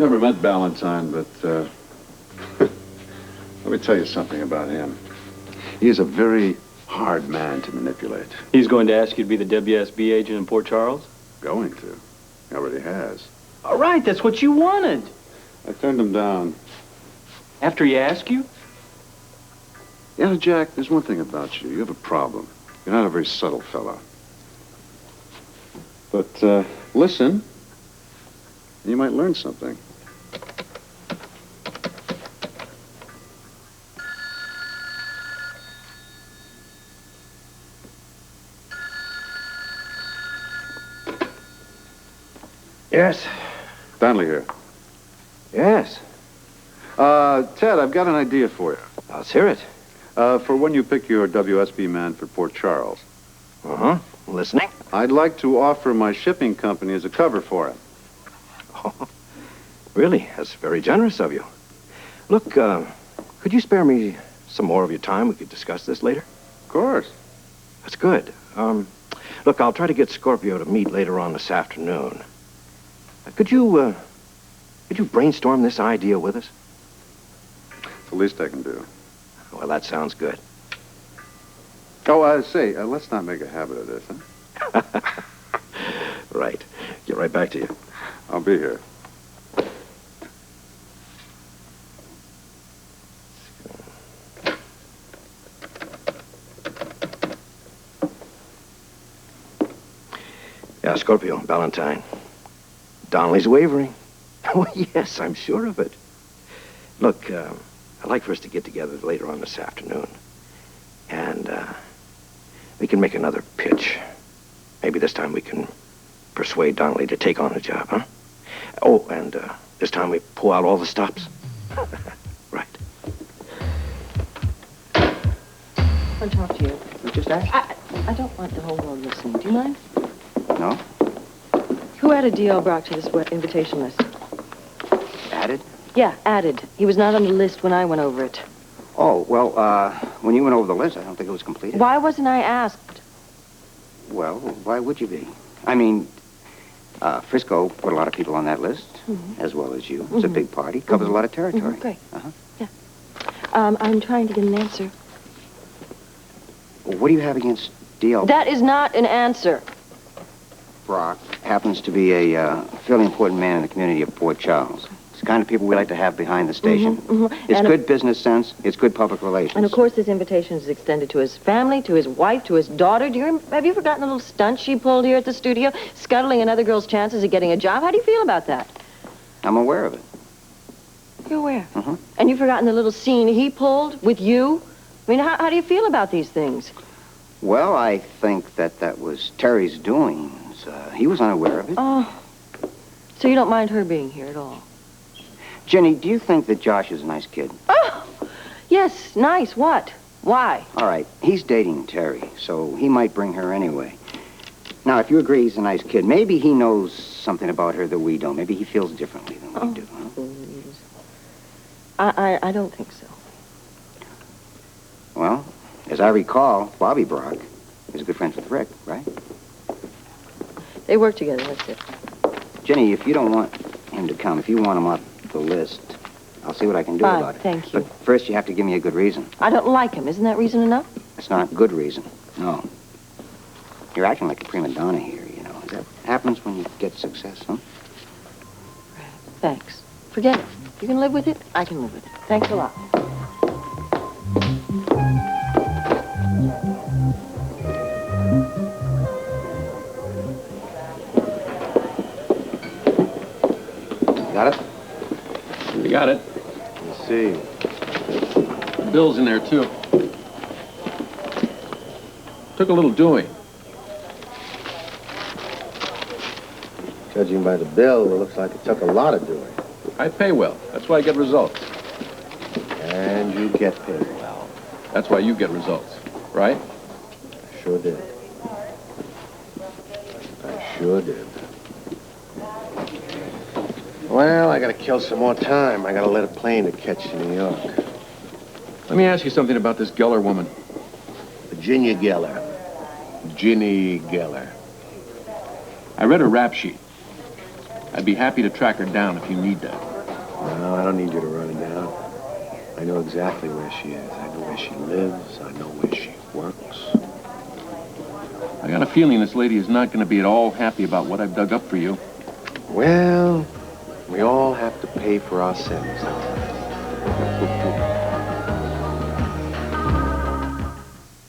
Never met Ballantyne, but let me tell you something about him. He is a very hard man to manipulate. He's going to ask you to be the WSB agent in Port Charles? Going to. He already has. All right, that's what you wanted. I turned him down. After he asked you? Yeah, Jack, there's one thing about you. You have a problem. You're not a very subtle fellow. But, listen. You might learn something. Yes. Donnelly here. Yes. Ted, I've got an idea for you. Let's hear it. For when you pick your WSB man for Port Charles. Uh-huh. Listening? I'd like to offer my shipping company as a cover for him. Oh, really? That's very generous of you. Look, could you spare me some more of your time? We could discuss this later. Of course. That's good. Look, I'll try to get Scorpio to meet later on this afternoon. Could you brainstorm this idea with us? It's the least I can do. Well, that sounds good. Oh, say, let's not make a habit of this, huh? Right. Get right back to you. I'll be here. Yeah, Scorpio, Ballantyne. Donnelly's wavering. Oh, yes, I'm sure of it. Look, I'd like for us to get together later on this afternoon. And, we can make another pitch. Maybe this time we can persuade Donnelly to take on the job, huh? Oh, and, this time we pull out all the stops. Right. I want to talk to you. You just asked? I don't want the whole world listening. Do you mind? No? Who added D.L. Brock to this invitation list? Added? Yeah, added. He was not on the list when I went over it. Oh, well, when you went over the list, I don't think it was completed. Why wasn't I asked? Well, why would you be? I mean, Frisco put a lot of people on that list, as well as you. It's a big party, covers a lot of territory. Great. Uh-huh. Yeah. I'm trying to get an answer. Well, what do you have against D.L.? That is not an answer. Brock happens to be a fairly important man in the community of Port Charles. It's the kind of people we like to have behind the station. It's And good business sense. It's good public relations. And of course, this invitation is extended to his family, to his wife, to his daughter. Have you forgotten the little stunt she pulled here at the studio, scuttling another girl's chances of getting a job? How do you feel about that? I'm aware of it. You're aware? And you've forgotten the little scene he pulled with you? I mean, how do you feel about these things? Well, I think that was Terry's doings. He was unaware of it. Oh, so you don't mind her being here at all? Ginny, do you think that Josh is a nice kid? Oh, yes, nice. What? Why? All right, he's dating Terry, so he might bring her anyway. Now, if you agree he's a nice kid, maybe he knows something about her that we don't. Maybe he feels differently than we do, huh? Please. I don't think so. Well, as I recall, Bobby Brock is good friends with Rick, right? They work together, that's it. Ginny, if you don't want him to come, if you want him off the list, I'll see what I can do Fine, about it. thank you. But first, you have to give me a good reason. I don't like him. Isn't that reason enough? It's not good reason, no. You're acting like a prima donna here, you know. That happens when you get success, huh? Thanks. Forget it. You can live with it, I can live with it. Thanks a lot. Got it? You got it. Let's see. Bill's in there, too. Took a little doing. Judging by the bill, it looks like it took a lot of doing. I pay well. That's why I get results. And you get paid well. That's why you get results, right? I sure did. I sure did. Well, I gotta kill some more time. I gotta let a plane to catch to New York. Let me ask you something about this Geller woman. Virginia Geller. Ginny Geller. I read her rap sheet. I'd be happy to track her down if you need that. No, I don't need you to run it down. I know exactly where she is. I know where she lives. I know where she works. I got a feeling this lady is not going to be at all happy about what I've dug up for you. Well, we all have to pay for our sins.